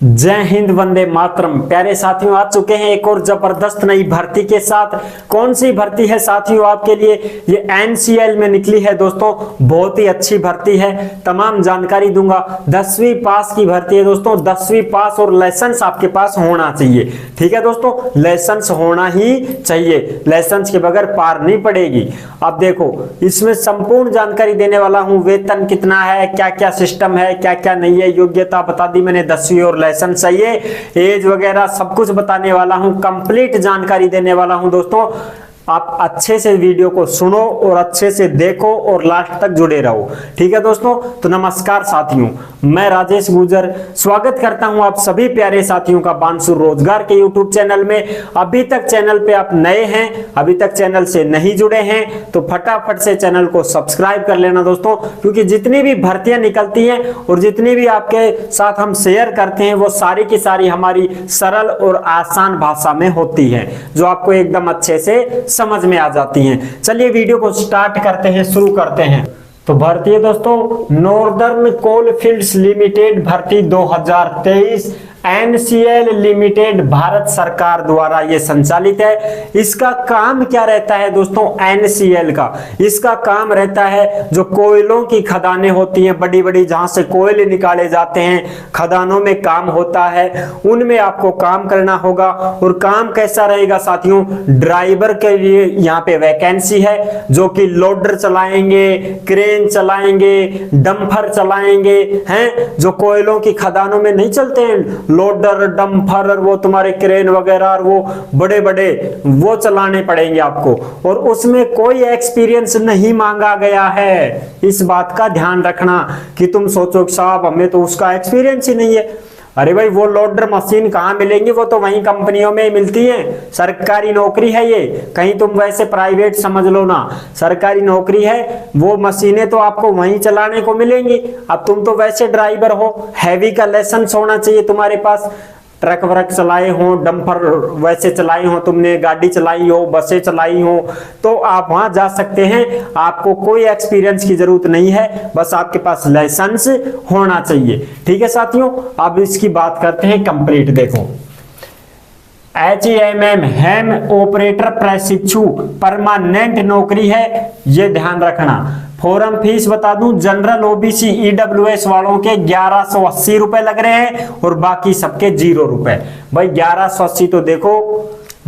जय हिंद, वंदे मातरम। प्यारे साथियों, आ चुके हैं एक और जबरदस्त नई भर्ती के साथ। कौन सी भर्ती है साथियों आपके लिए? ये एनसीएल में निकली है दोस्तों। बहुत ही अच्छी भर्ती है, तमाम जानकारी दूंगा। 10वीं पास की भर्ती है दोस्तों। 10वीं पास और लाइसेंस आपके पास होना चाहिए। ठीक है दोस्तों, लाइसेंस होना ही चाहिए, लाइसेंस के बगैर पार नहीं पड़ेगी। अब देखो, इसमें संपूर्ण जानकारी देने वाला हूं। वेतन कितना है, क्या क्या सिस्टम है, क्या क्या नहीं है, योग्यता बता दी मैंने, 10वीं और लाइसेंस चाहिए, एज वगैरह सब कुछ बताने वाला हूं, कंप्लीट जानकारी देने वाला हूं दोस्तों। आप अच्छे से वीडियो को सुनो और अच्छे से देखो और लास्ट तक जुड़े रहो। ठीक है दोस्तों, तो नमस्कार साथियों, मैं राजेश गुर्जर स्वागत करता हूं आप सभी प्यारे साथियों का बांसुर रोजगार के यूट्यूब चैनल में। अभी तक चैनल पे आप नए हैं, अभी तक चैनल से नहीं जुड़े हैं, तो फटाफट से चैनल को सब्सक्राइब कर लेना दोस्तों, क्योंकि जितनी भी भर्तियां निकलती हैं और जितनी भी आपके साथ हम शेयर करते हैं वो सारी की सारी हमारी सरल और आसान भाषा में होती है, जो आपको एकदम अच्छे से समझ में आ जाती हैं। चलिए वीडियो को स्टार्ट करते हैं, शुरू करते हैं। तो भर्ती है दोस्तों, नॉर्दर्न कोल फील्ड्स लिमिटेड भर्ती 2023 एनसीएल लिमिटेड भारत सरकार द्वारा ये संचालित है। इसका काम क्या रहता है दोस्तों? एनसीएल का इसका काम रहता है, जो कोयलों की खदानें होती हैं बड़ी बड़ी, जहां से कोयले निकाले जाते हैं, खदानों में काम होता है, उनमें आपको काम करना होगा। और काम कैसा रहेगा साथियों? ड्राइवर के लिए यहाँ पे वैकेंसी है, जो कि लोडर चलाएंगे, क्रेन चलाएंगे, डंपर चलाएंगे, हैं जो कोयलों की खदानों में नहीं चलते हैं, लोडर, डंपर, वो तुम्हारे क्रेन वगैरह, वो बड़े बड़े वो चलाने पड़ेंगे आपको। और उसमें कोई एक्सपीरियंस नहीं मांगा गया है। इस बात का ध्यान रखना कि तुम सोचो कि साहब हमें तो उसका एक्सपीरियंस ही नहीं है। अरे भाई, वो लोडर मशीन कहाँ मिलेंगी? वो तो वहीं कंपनियों में मिलती हैं। सरकारी नौकरी है ये, कहीं तुम वैसे प्राइवेट समझ लो ना, सरकारी नौकरी है। वो मशीनें तो आपको वहीं चलाने को मिलेंगी। अब तुम तो वैसे ड्राइवर हो, हैवी का लाइसेंस होना चाहिए तुम्हारे पास। ट्रक व्रक चलाए हो, डंपर वैसे चलाई हो, तुमने गाड़ी चलाई हो, बसें चलाई हो, तो आप वहां जा सकते हैं। आपको कोई एक्सपीरियंस की जरूरत नहीं है, बस आपके पास लाइसेंस होना चाहिए। ठीक है साथियों, अब इसकी बात करते हैं कंप्लीट। देखो, HEMM हैम ऑपरेटर प्रशिक्षु परमानेंट नौकरी है, ये ध्यान रखना। फॉर्म फीस बता दूं, जनरल ओबीसी ईडब्ल्यूएस वालों के 1180 रुपए लग रहे हैं और बाकी सबके 0 रुपए। भाई 1180 तो देखो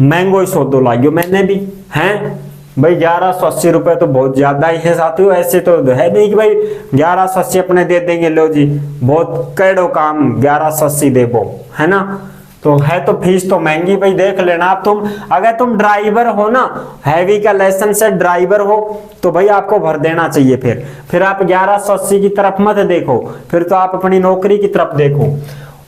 महंगो ही सौदो लाइयो मैंने भी, हैं भाई 1180 रुपए तो बहुत ज्यादा ही है साथियों। ऐसे तो है नहीं कि भाई 1180 अपने दे देंगे, लो जी बहुत कैडो काम 1180 देबो, है ना। तो है तो फीस तो महंगी भाई, देख लेना आप। तुम अगर तुम ड्राइवर हो ना, हैवी का लाइसेंस है, ड्राइवर हो, तो भाई आपको भर देना चाहिए। फिर आप 1180 की तरफ मत देखो, फिर तो आप अपनी नौकरी की तरफ देखो।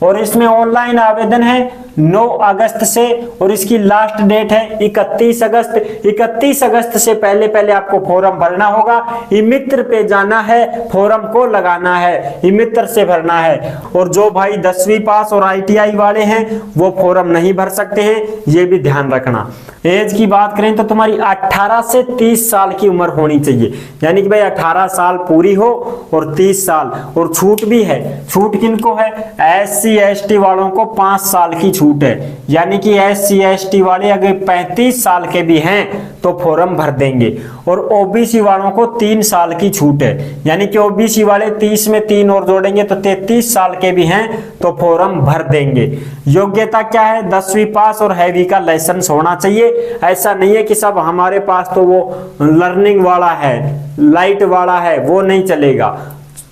और इसमें ऑनलाइन आवेदन है 9 अगस्त से, और इसकी लास्ट डेट है 31 अगस्त। 31 अगस्त से पहले पहले आपको फॉर्म भरना होगा। ई मित्र पे जाना है, फॉर्म को लगाना है, ई मित्र से भरना है। और जो भाई 10वीं पास और ITI वाले हैं वो फॉर्म नहीं भर सकते हैं, ये भी ध्यान रखना। एज की बात करें तो तुम्हारी 18 से 30 साल की उम्र होनी चाहिए, यानी कि भाई 18 साल पूरी हो और 30 साल। और छूट भी है। छूट किनको है? SC ST वालों को 5 साल की छूट है, यानी कि SC ST वाले अगर 35 साल के भी हैं तो फॉर्म भर देंगे। और OBC वालों को 3 साल की छूट है, यानी कि OBC वाले 30 में 3 और जोड़ेंगे तो 33 साल के भी हैं तो फॉर्म भर देंगे। योग्यता क्या है? 10वीं पास और हैवी का लाइसेंस होना चाहिए। ऐसा नहीं है कि सब हमारे पास तो वो लर्निंग वाला है, लाइट वाला है, वो नहीं चलेगा।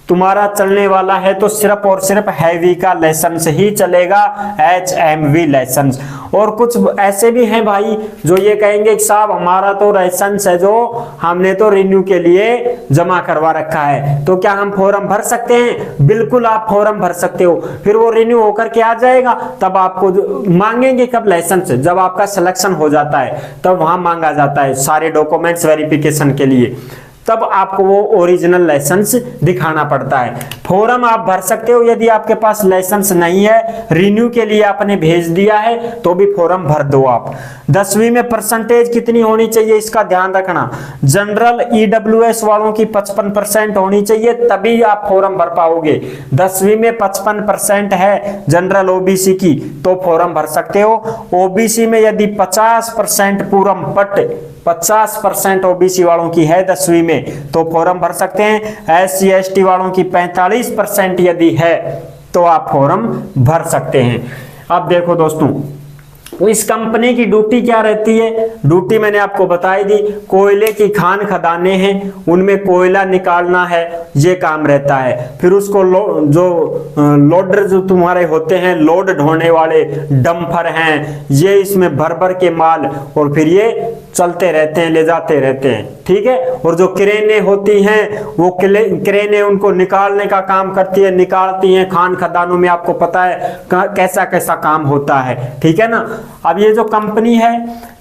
तुम्हारा चलने वाला है तो सिर्फ और सिर्फ हैवी का लाइसेंस ही चलेगा, HMV लाइसेंस। और कुछ ऐसे भी हैं भाई जो ये कहेंगे कि साहब हमारा तो लाइसेंस है, जो हमने तो रिन्यू के लिए जमा करवा रखा है, तो क्या हम फॉर्म भर सकते हैं? बिल्कुल आप फॉर्म भर सकते हो। फिर वो रिन्यू होकर के आ जाएगा, तब आपको मांगेंगे कब? लाइसेंस। जब आपका सिलेक्शन हो जाता है तब वहां मांगा जाता है सारे डॉक्यूमेंट्स वेरिफिकेशन के लिए। तब आपको वो ओरिजिनल लाइसेंस दिखाना पड़ता है। फॉर्म आप भर सकते हो, यदि आपके पास लाइसेंस नहीं है, रिन्यू के लिए आपने भेज दिया है तो भी फॉर्म भर दो आप। 10वीं में परसेंटेज कितनी होनी चाहिए इसका ध्यान रखना। जनरल ईडब्ल्यूएस वालों की 55% होनी चाहिए, तभी आप फॉर्म भर पाओगे। 10वीं में 55% है जनरल ओबीसी की तो फॉर्म भर सकते हो। ओबीसी में यदि 50% पूरम पट 50% ओबीसी वालों की है 10वीं में तो फॉर्म भर सकते हैं। SC ST वालों की 45% यदि है तो आप फॉर्म भर सकते हैं। अब देखो दोस्तों, इस कंपनी की ड्यूटी क्या रहती है? ड्यूटी मैंने आपको बताई दी, कोयले की खान खदानें हैं उनमें कोयला निकालना है, ये काम रहता है। फिर उसको लोडर जो तुम्हारे होते हैं, लोड ढोने वाले डंपर हैं, ये इसमें भर भर के माल और फिर ये चलते रहते हैं, ले जाते रहते हैं, ठीक है। और जो क्रेनें होती हैं वो क्रेनें उनको निकालने का काम करती है, निकालती हैं खान खदानों में। आपको पता है कैसा कैसा काम होता है, ठीक है ना। अब ये जो कंपनी है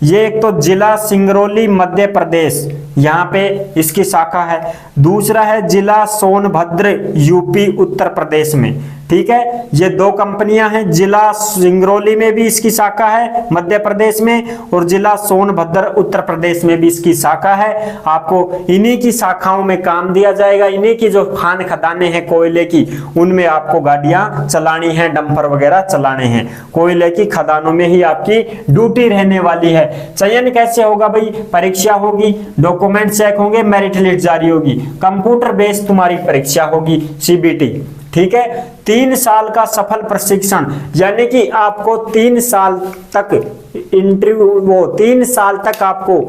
ये एक तो जिला सिंगरौली मध्य प्रदेश, यहाँ पे इसकी शाखा है। दूसरा है जिला सोनभद्र यूपी उत्तर प्रदेश में, ठीक है। ये दो कंपनियां हैं, जिला सिंगरौली में भी इसकी शाखा है मध्य प्रदेश में, और जिला सोनभद्र उत्तर प्रदेश में भी इसकी शाखा है। आपको इन्हीं की शाखाओं में काम दिया जाएगा। इन्हीं की जो खान खदानें हैं कोयले की, उनमें आपको गाड़ियां चलानी है, डंपर वगैरह चलाने हैं। कोयले की खदानों में ही आपकी ड्यूटी रहने वाली है। चयन कैसे होगा भाई? परीक्षा होगी, डॉक्यूमेंट चेक होंगे, मेरिट लिस्ट जारी होगी, कंप्यूटर बेस्ड तुम्हारी परीक्षा होगी, CBT, ठीक है। 3 साल का सफल प्रशिक्षण, यानी कि आपको 3 साल तक इंटरव्यू, वो 3 साल तक आपको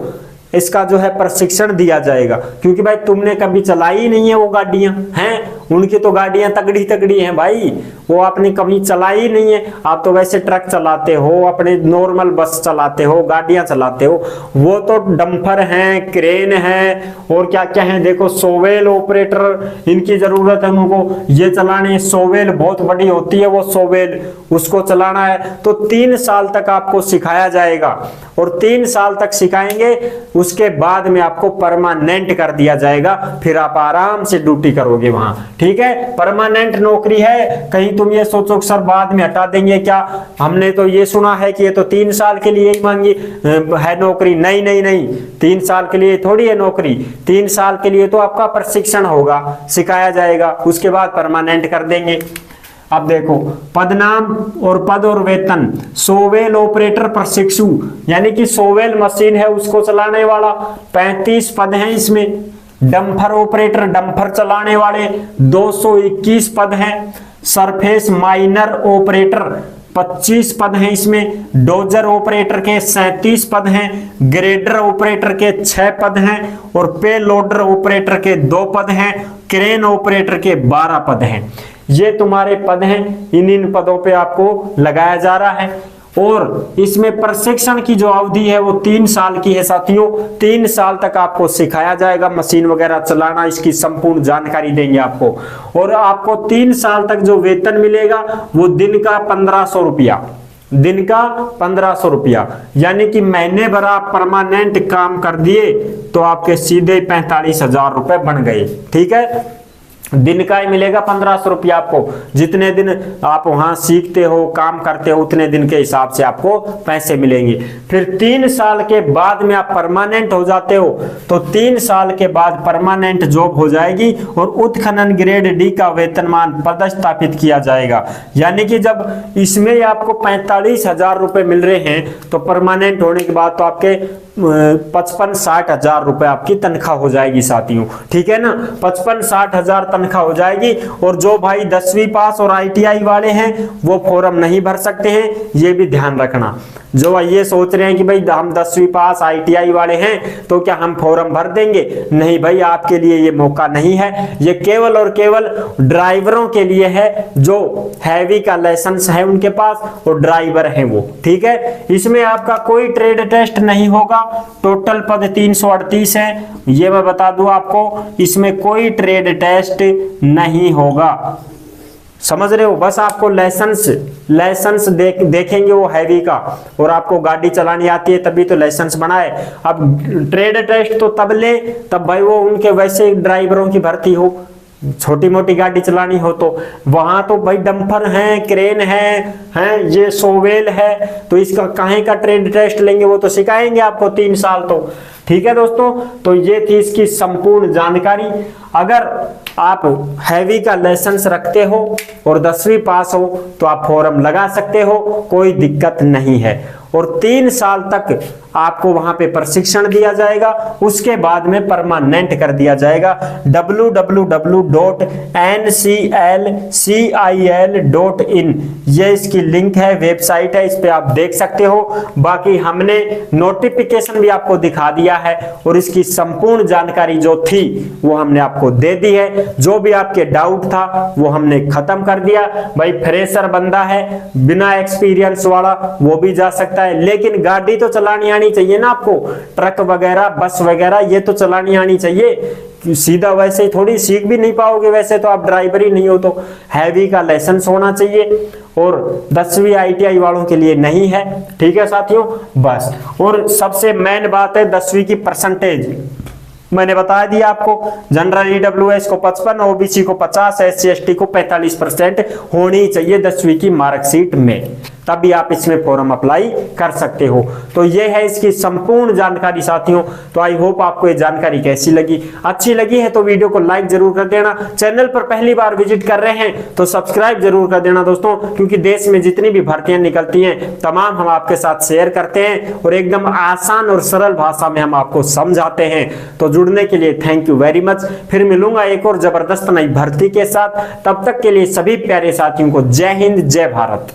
इसका जो है प्रशिक्षण दिया जाएगा। क्योंकि भाई तुमने कभी चलाई ही नहीं है वो गाड़ियां हैं, उनकी तो गाड़ियां तगड़ी तगड़ी हैं भाई, वो आपने कभी चलाई ही नहीं है। आप तो वैसे ट्रक चलाते हो, अपने नॉर्मल बस चलाते हो, गाड़ियां चलाते हो, वो तो डंपर हैं, क्रेन है और क्या क्या है। देखो सोवेल ऑपरेटर, इनकी जरूरत है उनको, ये चलाने। सोवेल बहुत बड़ी होती है वो सोवेल, उसको चलाना है। तो 3 साल तक आपको सिखाया जाएगा, और 3 साल तक सिखाएंगे, उसके बाद में आपको परमानेंट कर दिया जाएगा। फिर आप आराम से ड्यूटी करोगे वहां, ठीक है। परमानेंट नौकरी है। कहीं तुम ये सोचो सर बाद में हटा देंगे क्या, हमने तो ये सुना है कि ये तो 3 साल के लिए ही मांगी है नौकरी। नहीं नहीं नहीं, 3 साल के लिए थोड़ी है नौकरी। 3 साल के लिए तो आपका प्रशिक्षण होगा, सिखाया जाएगा, उसके बाद परमानेंट कर देंगे। अब देखो पदनाम और पद और वेतन। सोवेल ऑपरेटर प्रशिक्षु, यानी कि सोवेल मशीन है उसको चलाने वाला, 35 पद हैं इसमें। डंपर ऑपरेटर, डंपर चलाने वाले 221 पद हैं। सरफेस माइनर ऑपरेटर 25 पद हैं इसमें। डोजर ऑपरेटर के 37 पद हैं। ग्रेडर ऑपरेटर के 6 पद हैं, और पे लोडर ऑपरेटर के 2 पद हैं। क्रेन ऑपरेटर के 12 पद हैं। ये तुम्हारे पद हैं, इन पदों पे आपको लगाया जा रहा है। और इसमें प्रशिक्षण की जो अवधि है वो 3 साल की है साथियों। 3 साल तक आपको सिखाया जाएगा मशीन वगैरह चलाना, इसकी संपूर्ण जानकारी देंगे आपको। और आपको 3 साल तक जो वेतन मिलेगा वो दिन का 1500 रुपया, दिन का 1500 रुपया, यानी कि महीने भर आप परमानेंट काम कर दिए तो आपके सीधे 45,000 रुपए बन गए, ठीक है। दिन का ही मिलेगा 1500 रुपया आपको। जितने दिन आप वहां सीखते हो, काम करते हो, उतने दिन के हिसाब से आपको पैसे मिलेंगे। फिर 3 साल के बाद में आप परमानेंट हो जाते हो, तो 3 साल के बाद परमानेंट जॉब हो जाएगी और उत्खनन ग्रेड D का वेतनमान पदस्थापित किया जाएगा। यानी कि जब इसमें आपको 45,000 रुपए मिल रहे हैं तो परमानेंट होने के बाद तो आपके 55-60 हजार रुपए आपकी तनख्वाह हो जाएगी साथियों, ठीक है ना। 55-60 हजार तनख्वाह हो जाएगी। और जो भाई 10वीं पास और ITI वाले हैं वो फॉर्म नहीं भर सकते हैं, ये भी ध्यान रखना। जो ये सोच रहे हैं कि भाई हम 10वीं पास ITI वाले हैं तो क्या हम फॉर्म भर देंगे, नहीं भाई, आपके लिए ये मौका नहीं है। ये केवल और केवल ड्राइवरों के लिए है जो हैवी का लाइसेंस है उनके पास और ड्राइवर हैं वो, ठीक है। इसमें आपका कोई ट्रेड टेस्ट नहीं होगा। टोटल पद 338 है, ये मैं बता दूं आपको, इसमें कोई ट्रेड टेस्ट नहीं होगा। समझ रहे हो। बस आपको लाइसेंस देखेंगे वो हैवी का, और आपको गाड़ी चलानी आती है तभी तो लाइसेंस बनाए। अब ट्रेड टेस्ट तो तब ले तब भाई वो उनके वैसे ड्राइवरों की भर्ती हो, छोटी मोटी गाड़ी चलानी हो तो वहां तो भाई डंपर है, क्रेन है ये सोवेल है, तो इसका काहे का ट्रेड टेस्ट लेंगे, वो तो सिखाएंगे आपको 3 साल तो। ठीक है दोस्तों, तो ये थी इसकी संपूर्ण जानकारी। अगर आप हैवी का लाइसेंस रखते हो और 10वीं पास हो तो आप फॉर्म लगा सकते हो, कोई दिक्कत नहीं है। और 3 साल तक आपको वहां पे प्रशिक्षण दिया जाएगा, उसके बाद में परमानेंट कर दिया जाएगा। www.nclcil.in ये इसकी लिंक है, वेबसाइट है, इस पे आप देख सकते हो। बाकी हमने नोटिफिकेशन भी आपको दिखा दिया है और इसकी संपूर्ण जानकारी जो थी वो हमने आपको दे दी है। जो भी आपके डाउट था वो हमने खत्म कर दिया। भाई फ्रेशर बंदा है, बिना एक्सपीरियंस वाला, वो भी जा सकता है, लेकिन गाड़ी तो चलानी आनी चाहिए ना आपको। ट्रक वगैरह, बस वगैरह ये तो चलानी आनी चाहिए। सीधा वैसे ही थोड़ी सीख भी नहीं पाओगे, वैसे तो आप ड्राइवर ही नहीं हो। तो हैवी का लाइसेंस होना चाहिए, और 10वीं ITI वालों के लिए नहीं है। ठीक है साथियों, बस। और सबसे मेन बात है 10वीं की परसेंटेज, मैंने बता दिया आपको। जनरल EWS को 55, OBC को 50, SC ST को 45% होनी चाहिए 10वीं की मार्कशीट में, तभी आप इसमें फॉर्म अप्लाई कर सकते हो। तो ये है इसकी संपूर्ण जानकारी साथियों। तो आई होप आपको ये जानकारी कैसी लगी, अच्छी लगी है तो वीडियो को लाइक जरूर कर देना। चैनल पर पहली बार विजिट कर रहे हैं तो सब्सक्राइब जरूर कर देना दोस्तों, क्योंकि देश में जितनी भी भर्तियां निकलती हैं तमाम हम आपके साथ शेयर करते हैं और एकदम आसान और सरल भाषा में हम आपको समझाते हैं। तो जुड़ने के लिए थैंक यू वेरी मच। फिर मिलूंगा एक और जबरदस्त नई भर्ती के साथ, तब तक के लिए सभी प्यारे साथियों को जय हिंद, जय भारत।